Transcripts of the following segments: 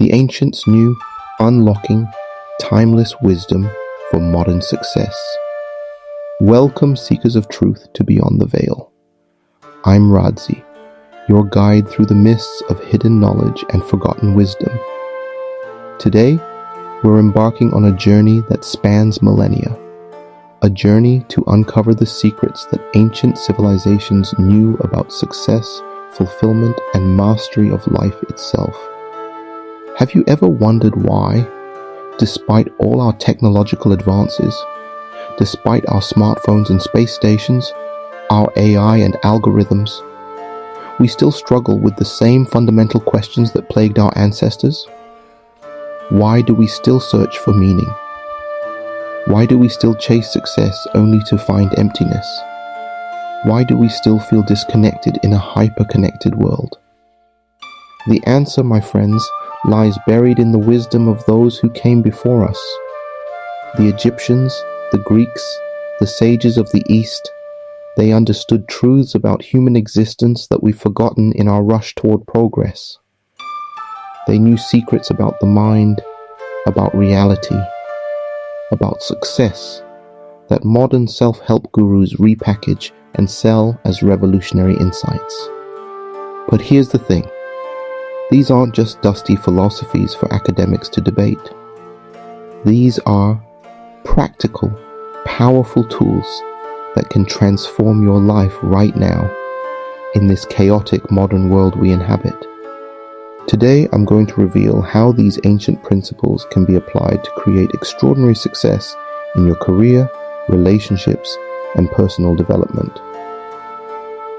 The ancients knew unlocking timeless wisdom for modern success. Welcome, seekers of truth, to Beyond the Veil. I'm Radzi, your guide through the mists of hidden knowledge and forgotten wisdom. Today, we're embarking on a journey that spans millennia, a journey to uncover the secrets that ancient civilizations knew about success, fulfillment, and mastery of life itself. Have you ever wondered why, despite all our technological advances, despite our smartphones and space stations, our AI and algorithms, we still struggle with the same fundamental questions that plagued our ancestors? Why do we still search for meaning? Why do we still chase success only to find emptiness? Why do we still feel disconnected in a hyper-connected world? The answer, my friends, lies buried in the wisdom of those who came before us. The Egyptians, the Greeks, the sages of the East, they understood truths about human existence that we've forgotten in our rush toward progress. They knew secrets about the mind, about reality, about success, that modern self-help gurus repackage and sell as revolutionary insights. But here's the thing. These aren't just dusty philosophies for academics to debate. These are practical, powerful tools that can transform your life right now in this chaotic modern world we inhabit. Today, I'm going to reveal how these ancient principles can be applied to create extraordinary success in your career, relationships, and personal development.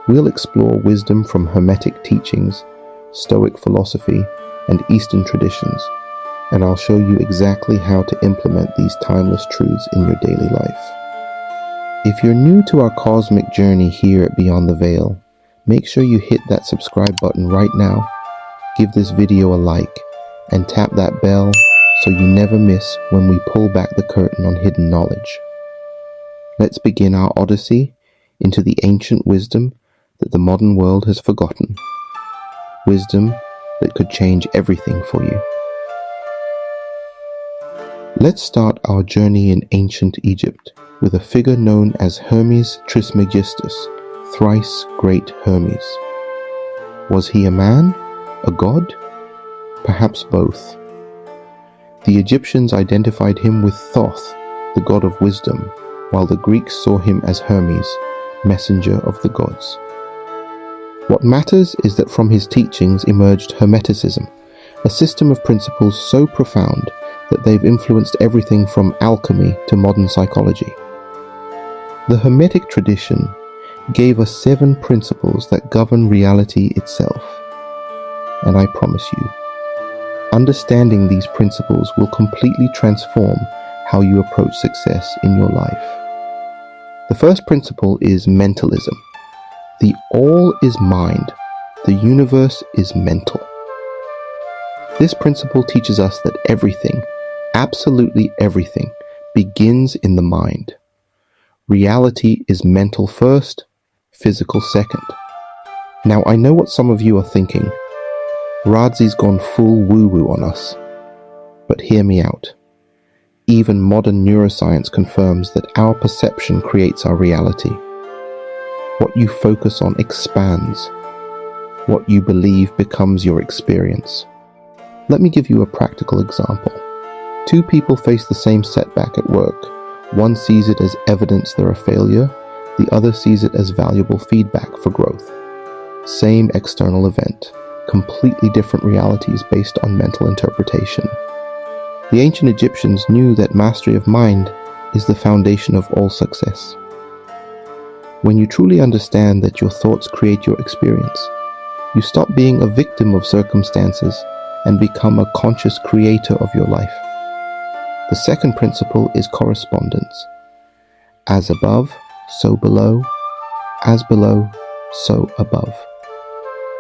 We'll explore wisdom from Hermetic teachings, Stoic philosophy, and Eastern traditions, and I'll show you exactly how to implement these timeless truths in your daily life. If you're new to our cosmic journey here at Beyond the Veil, make sure you hit that subscribe button right now, give this video a like, and tap that bell so you never miss when we pull back the curtain on hidden knowledge. Let's begin our odyssey into the ancient wisdom that the modern world has forgotten. Wisdom that could change everything for you. Let's start our journey in ancient Egypt with a figure known as Hermes Trismegistus, thrice great Hermes. Was he a man? A god? Perhaps both. The Egyptians identified him with Thoth, the god of wisdom, while the Greeks saw him as Hermes, messenger of the gods. What matters is that from his teachings emerged Hermeticism, a system of principles so profound that they've influenced everything from alchemy to modern psychology. The Hermetic tradition gave us 7 principles that govern reality itself. And I promise you, understanding these principles will completely transform how you approach success in your life. The first principle is mentalism. The all is mind, the universe is mental. This principle teaches us that everything, absolutely everything, begins in the mind. Reality is mental first, physical second. Now I know what some of you are thinking. Radzi's gone full woo-woo on us. But hear me out. Even modern neuroscience confirms that our perception creates our reality. What you focus on expands. What you believe becomes your experience. Let me give you a practical example. 2 people face the same setback at work. One sees it as evidence they're a failure, the other sees it as valuable feedback for growth. Same external event, completely different realities based on mental interpretation. The ancient Egyptians knew that mastery of mind is the foundation of all success. When you truly understand that your thoughts create your experience, you stop being a victim of circumstances and become a conscious creator of your life. The second principle is correspondence. As above, so below. As below, so above.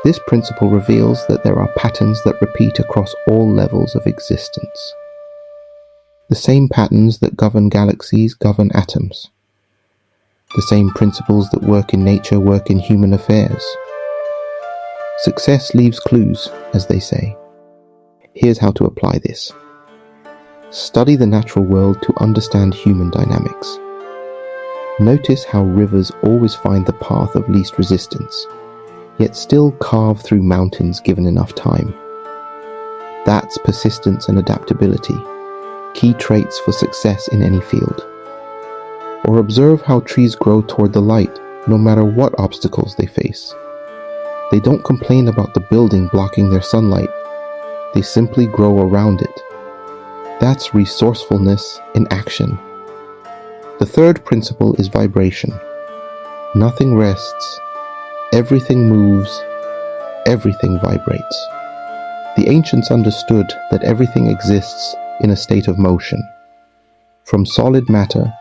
This principle reveals that there are patterns that repeat across all levels of existence. The same patterns that govern galaxies govern atoms. The same principles that work in nature work in human affairs. Success leaves clues, as they say. Here's how to apply this. Study the natural world to understand human dynamics. Notice how rivers always find the path of least resistance, yet still carve through mountains given enough time. That's persistence and adaptability, key traits for success in any field. Or observe how trees grow toward the light, no matter what obstacles they face. They don't complain about the building blocking their sunlight. They simply grow around it. That's resourcefulness in action. The third principle is vibration. Nothing rests. Everything moves. Everything vibrates. The ancients understood that everything exists in a state of motion, from solid matter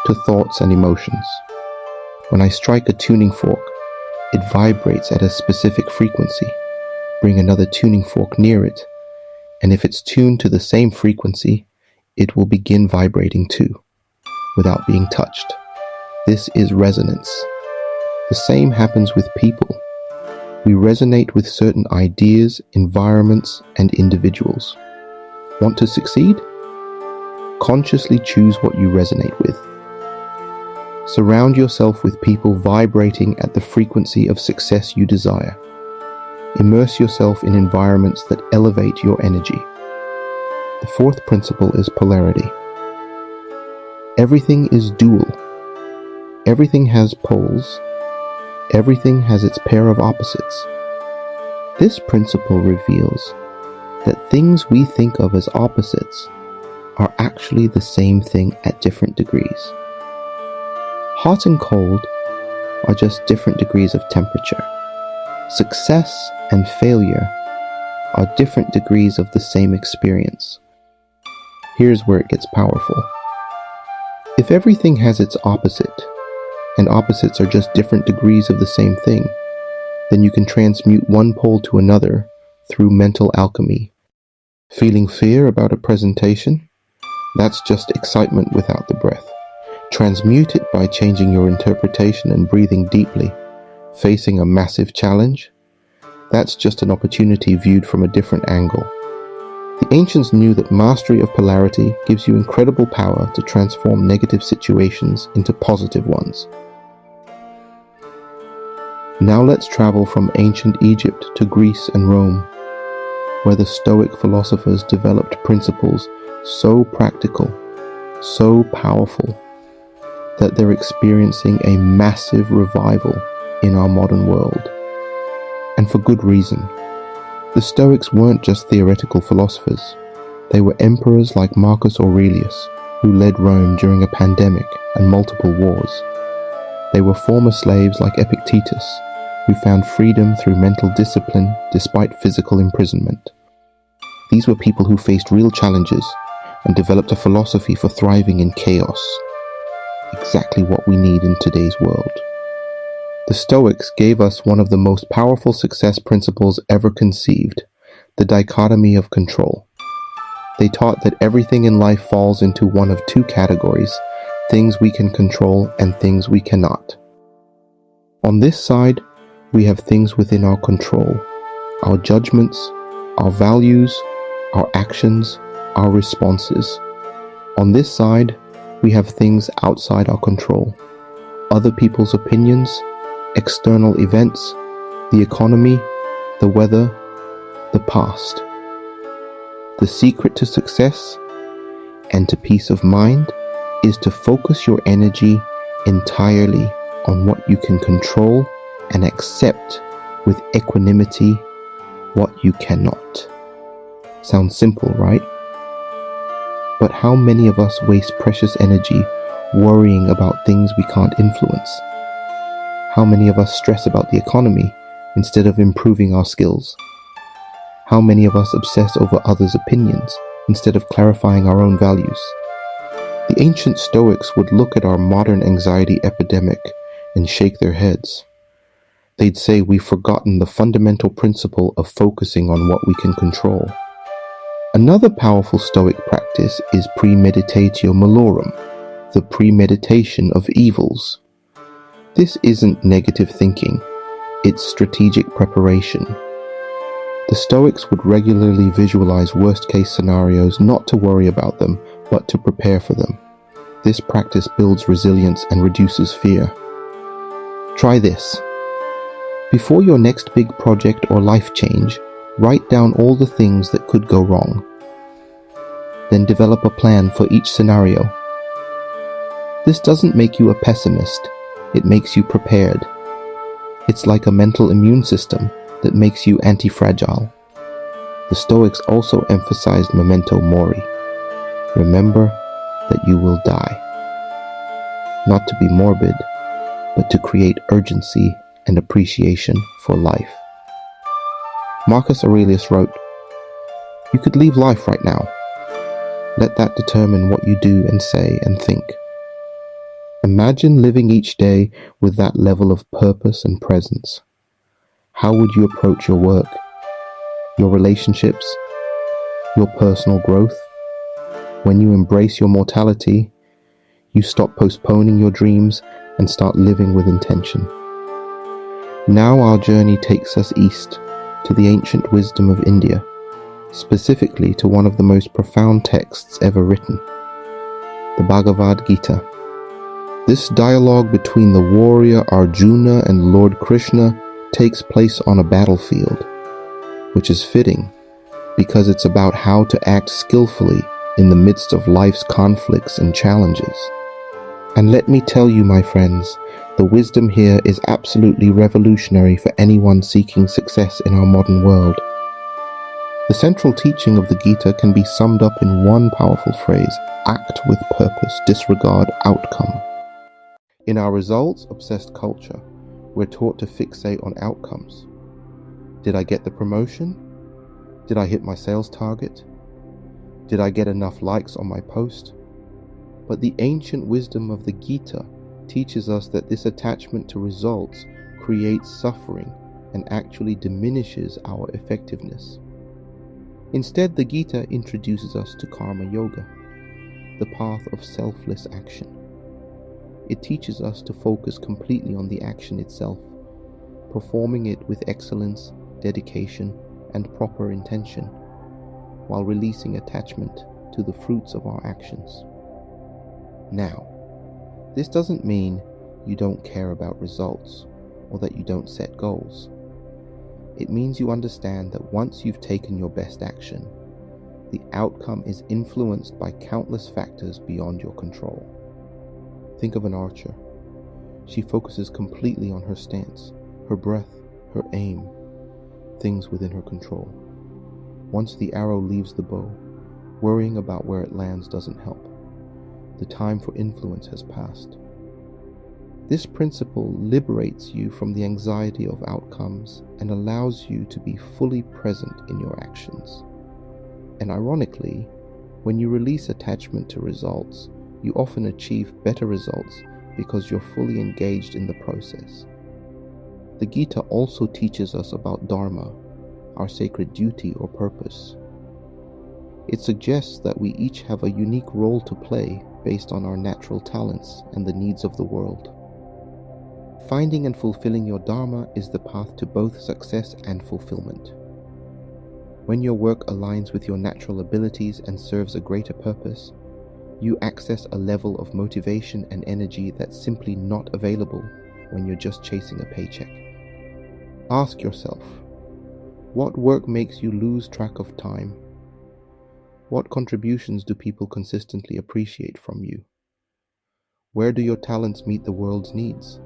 to thoughts and emotions. When I strike a tuning fork, it vibrates at a specific frequency. Bring another tuning fork near it, and if it's tuned to the same frequency, it will begin vibrating too, without being touched. This is resonance. The same happens with people. We resonate with certain ideas, environments, and individuals. Want to succeed? Consciously choose what you resonate with. Surround yourself with people vibrating at the frequency of success you desire. Immerse yourself in environments that elevate your energy. The fourth principle is polarity. Everything is dual. Everything has poles. Everything has its pair of opposites. This principle reveals that things we think of as opposites are actually the same thing at different degrees. Hot and cold are just different degrees of temperature. Success and failure are different degrees of the same experience. Here's where it gets powerful. If everything has its opposite, and opposites are just different degrees of the same thing, then you can transmute one pole to another through mental alchemy. Feeling fear about a presentation? That's just excitement without the breath. Transmute it by changing your interpretation and breathing deeply. Facing a massive challenge? That's just an opportunity viewed from a different angle. The ancients knew that mastery of polarity gives you incredible power to transform negative situations into positive ones. Now let's travel from ancient Egypt to Greece and Rome, where the Stoic philosophers developed principles so practical, so powerful, that they're experiencing a massive revival in our modern world. And for good reason. The Stoics weren't just theoretical philosophers. They were emperors like Marcus Aurelius, who led Rome during a pandemic and multiple wars. They were former slaves like Epictetus, who found freedom through mental discipline despite physical imprisonment. These were people who faced real challenges and developed a philosophy for thriving in chaos. Exactly what we need in today's world. The Stoics gave us one of the most powerful success principles ever conceived, the dichotomy of control. They taught that everything in life falls into one of two categories, things we can control and things we cannot. On this side, we have things within our control, our judgments, our values, our actions, our responses. On this side, we have things outside our control, other people's opinions, external events, the economy, the weather, the past. The secret to success and to peace of mind is to focus your energy entirely on what you can control and accept with equanimity what you cannot. Sounds simple, right? But how many of us waste precious energy worrying about things we can't influence? How many of us stress about the economy instead of improving our skills? How many of us obsess over others' opinions instead of clarifying our own values? The ancient Stoics would look at our modern anxiety epidemic and shake their heads. They'd say we've forgotten the fundamental principle of focusing on what we can control. Another powerful Stoic practice is premeditatio malorum, the premeditation of evils. This isn't negative thinking, it's strategic preparation. The Stoics would regularly visualize worst-case scenarios not to worry about them, but to prepare for them. This practice builds resilience and reduces fear. Try this. Before your next big project or life change, write down all the things that could go wrong. Then develop a plan for each scenario. This doesn't make you a pessimist, it makes you prepared. It's like a mental immune system that makes you anti-fragile. The Stoics also emphasized memento mori. Remember that you will die. Not to be morbid, but to create urgency and appreciation for life. Marcus Aurelius wrote, "You could leave life right now. Let that determine what you do and say and think." Imagine living each day with that level of purpose and presence. How would you approach your work, your relationships, your personal growth? When you embrace your mortality, you stop postponing your dreams and start living with intention. Now our journey takes us east to the ancient wisdom of India, specifically to one of the most profound texts ever written, the Bhagavad Gita. This dialogue between the warrior Arjuna and Lord Krishna takes place on a battlefield, which is fitting because it's about how to act skillfully in the midst of life's conflicts and challenges. And let me tell you, my friends, the wisdom here is absolutely revolutionary for anyone seeking success in our modern world. The central teaching of the Gita can be summed up in one powerful phrase: act with purpose, disregard outcome. In our results-obsessed culture, we're taught to fixate on outcomes. Did I get the promotion? Did I hit my sales target? Did I get enough likes on my post? But the ancient wisdom of the Gita teaches us that this attachment to results creates suffering and actually diminishes our effectiveness. Instead, the Gita introduces us to karma yoga, the path of selfless action. It teaches us to focus completely on the action itself, performing it with excellence, dedication, and proper intention, while releasing attachment to the fruits of our actions. Now, this doesn't mean you don't care about results or that you don't set goals. It means you understand that once you've taken your best action, the outcome is influenced by countless factors beyond your control. Think of an archer. She focuses completely on her stance, her breath, her aim, things within her control. Once the arrow leaves the bow, worrying about where it lands doesn't help. The time for influence has passed. This principle liberates you from the anxiety of outcomes and allows you to be fully present in your actions. And ironically, when you release attachment to results, you often achieve better results because you're fully engaged in the process. The Gita also teaches us about dharma, our sacred duty or purpose. It suggests that we each have a unique role to play based on our natural talents and the needs of the world. Finding and fulfilling your dharma is the path to both success and fulfillment. When your work aligns with your natural abilities and serves a greater purpose, you access a level of motivation and energy that's simply not available when you're just chasing a paycheck. Ask yourself, what work makes you lose track of time? What contributions do people consistently appreciate from you? Where do your talents meet the world's needs?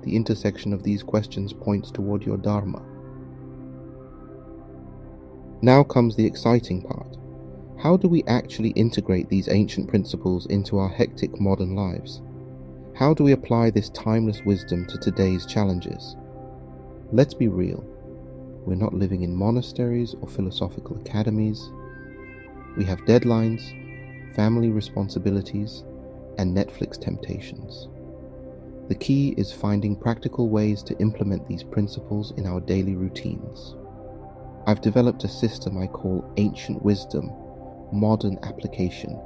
The intersection of these questions points toward your dharma. Now comes the exciting part. How do we actually integrate these ancient principles into our hectic modern lives? How do we apply this timeless wisdom to today's challenges? Let's be real. We're not living in monasteries or philosophical academies. We have deadlines, family responsibilities, and Netflix temptations. The key is finding practical ways to implement these principles in our daily routines. I've developed a system I call Ancient Wisdom, Modern Application,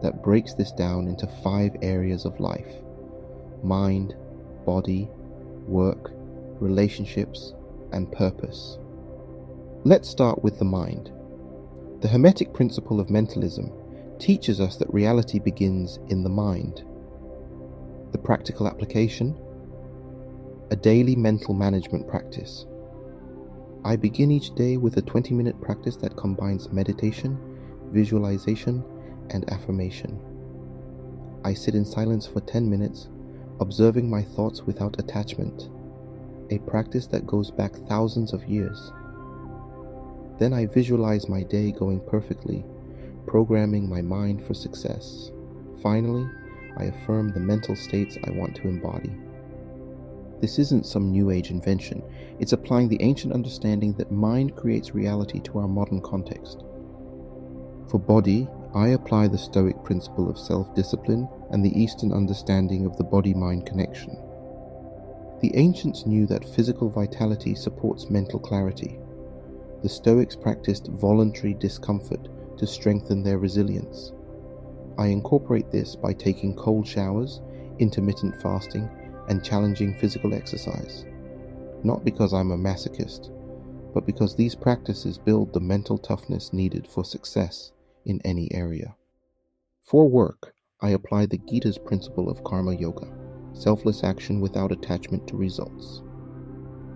that breaks this down into 5 areas of life: mind, body, work, relationships, and purpose. Let's start with the mind. The Hermetic principle of mentalism teaches us that reality begins in the mind. The practical application: a daily mental management practice. I begin each day with a 20-minute practice that combines meditation, visualization, and affirmation. I sit in silence for 10 minutes, observing my thoughts without attachment, a practice that goes back thousands of years. Then I visualize my day going perfectly, programming my mind for success. Finally, I affirm the mental states I want to embody. This isn't some new age invention. It's applying the ancient understanding that mind creates reality to our modern context. For body, I apply the Stoic principle of self-discipline and the Eastern understanding of the body-mind connection. The ancients knew that physical vitality supports mental clarity. The Stoics practiced voluntary discomfort to strengthen their resilience. I incorporate this by taking cold showers, intermittent fasting, and challenging physical exercise. Not because I'm a masochist, but because these practices build the mental toughness needed for success in any area. For work, I apply the Gita's principle of karma yoga, selfless action without attachment to results.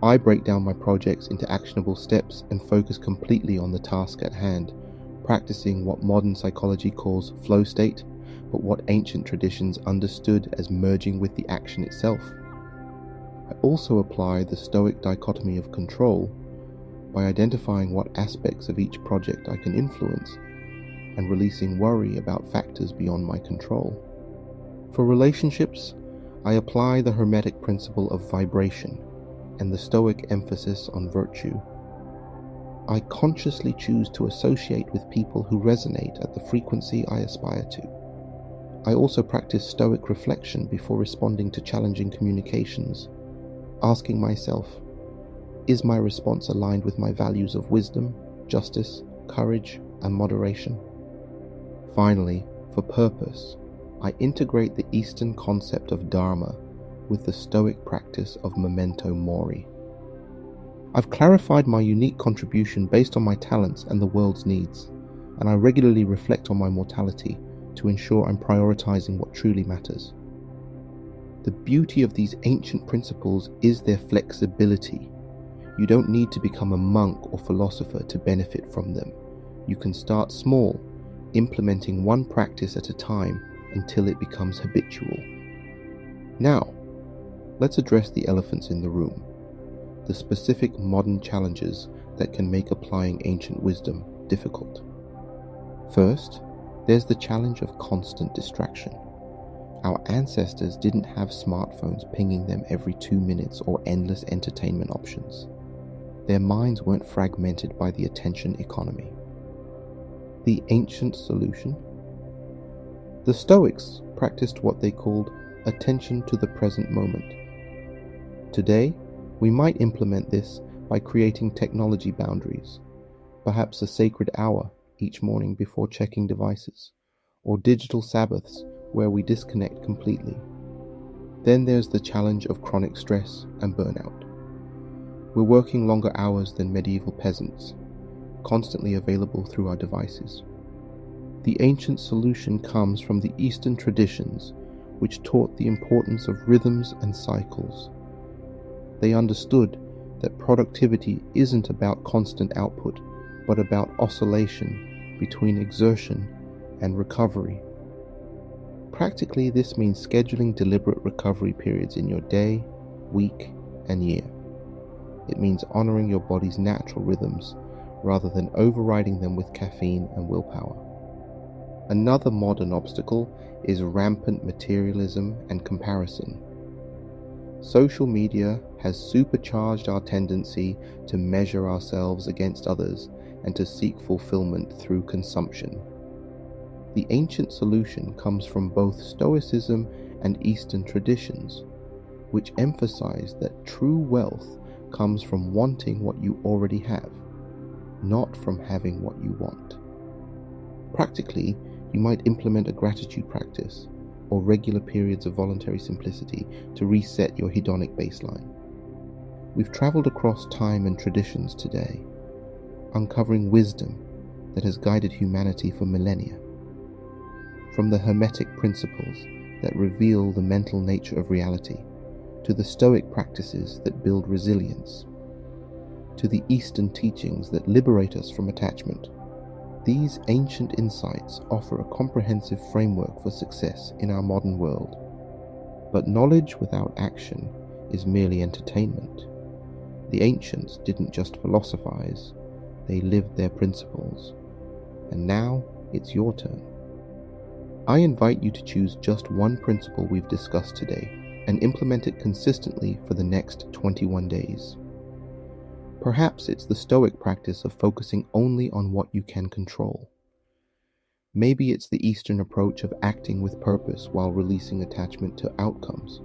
I break down my projects into actionable steps and focus completely on the task at hand, practicing what modern psychology calls flow state, but what ancient traditions understood as merging with the action itself. I also apply the Stoic dichotomy of control by identifying what aspects of each project I can influence and releasing worry about factors beyond my control. For relationships, I apply the Hermetic principle of vibration and the Stoic emphasis on virtue. I consciously choose to associate with people who resonate at the frequency I aspire to. I also practice Stoic reflection before responding to challenging communications, asking myself, is my response aligned with my values of wisdom, justice, courage, and moderation? Finally, for purpose, I integrate the Eastern concept of Dharma with the Stoic practice of memento mori. I've clarified my unique contribution based on my talents and the world's needs, and I regularly reflect on my mortality to ensure I'm prioritizing what truly matters. The beauty of these ancient principles is their flexibility. You don't need to become a monk or philosopher to benefit from them. You can start small, implementing one practice at a time until it becomes habitual. Now, let's address the elephants in the room, the specific modern challenges that can make applying ancient wisdom difficult. First, there's the challenge of constant distraction. Our ancestors didn't have smartphones pinging them every 2 minutes or endless entertainment options. Their minds weren't fragmented by the attention economy. The ancient solution? The Stoics practiced what they called attention to the present moment. Today, we might implement this by creating technology boundaries, perhaps a sacred hour each morning before checking devices, or digital Sabbaths where we disconnect completely. Then there's the challenge of chronic stress and burnout. We're working longer hours than medieval peasants, constantly available through our devices. The ancient solution comes from the Eastern traditions, which taught the importance of rhythms and cycles. They understood that productivity isn't about constant output, but about oscillation between exertion and recovery. Practically, this means scheduling deliberate recovery periods in your day, week, and year. It means honoring your body's natural rhythms rather than overriding them with caffeine and willpower. Another modern obstacle is rampant materialism and comparison. Social media has supercharged our tendency to measure ourselves against others and to seek fulfillment through consumption. The ancient solution comes from both Stoicism and Eastern traditions, which emphasize that true wealth comes from wanting what you already have, not from having what you want. Practically, you might implement a gratitude practice or regular periods of voluntary simplicity to reset your hedonic baseline. We've traveled across time and traditions today. uncovering wisdom that has guided humanity for millennia. From the Hermetic principles that reveal the mental nature of reality, to the Stoic practices that build resilience, to the Eastern teachings that liberate us from attachment, these ancient insights offer a comprehensive framework for success in our modern world. But knowledge without action is merely entertainment. The ancients didn't just philosophize, they lived their principles. And now it's your turn. I invite you to choose just one principle we've discussed today and implement it consistently for the next 21 days. Perhaps it's the Stoic practice of focusing only on what you can control. Maybe it's the Eastern approach of acting with purpose while releasing attachment to outcomes.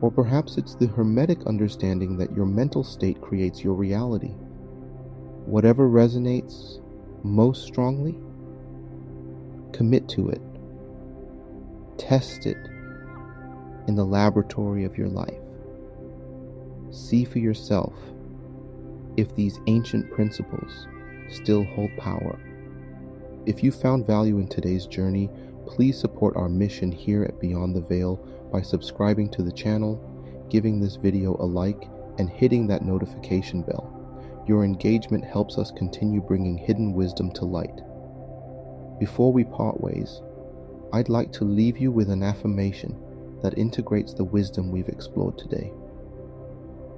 Or perhaps it's the Hermetic understanding that your mental state creates your reality. Whatever resonates most strongly, commit to it. Test it in the laboratory of your life. See for yourself if these ancient principles still hold power. If you found value in today's journey, please support our mission here at Beyond the Veil by subscribing to the channel, giving this video a like, and hitting that notification bell. Your engagement helps us continue bringing hidden wisdom to light. Before we part ways, I'd like to leave you with an affirmation that integrates the wisdom we've explored today.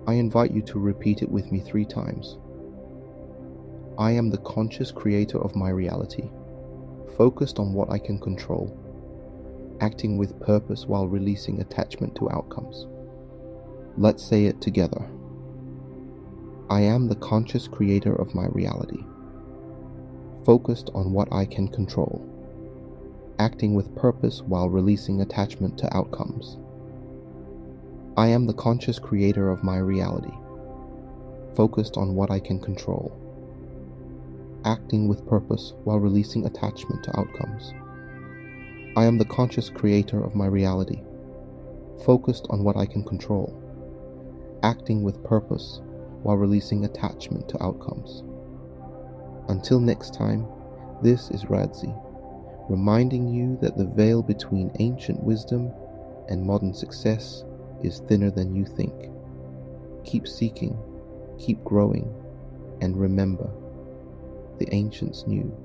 I invite you to repeat it with me 3 times. I am the conscious creator of my reality, focused on what I can control, acting with purpose while releasing attachment to outcomes. Let's say it together. I am the conscious creator of my reality, focused on what I can control, acting with purpose while releasing attachment to outcomes. I am the conscious creator of my reality, focused on what I can control, acting with purpose while releasing attachment to outcomes. I am the conscious creator of my reality, focused on what I can control, acting with purpose while releasing attachment to outcomes. Until next time, this is Radzi, reminding you that the veil between ancient wisdom and modern success is thinner than you think. Keep seeking, keep growing, and remember, the ancients knew.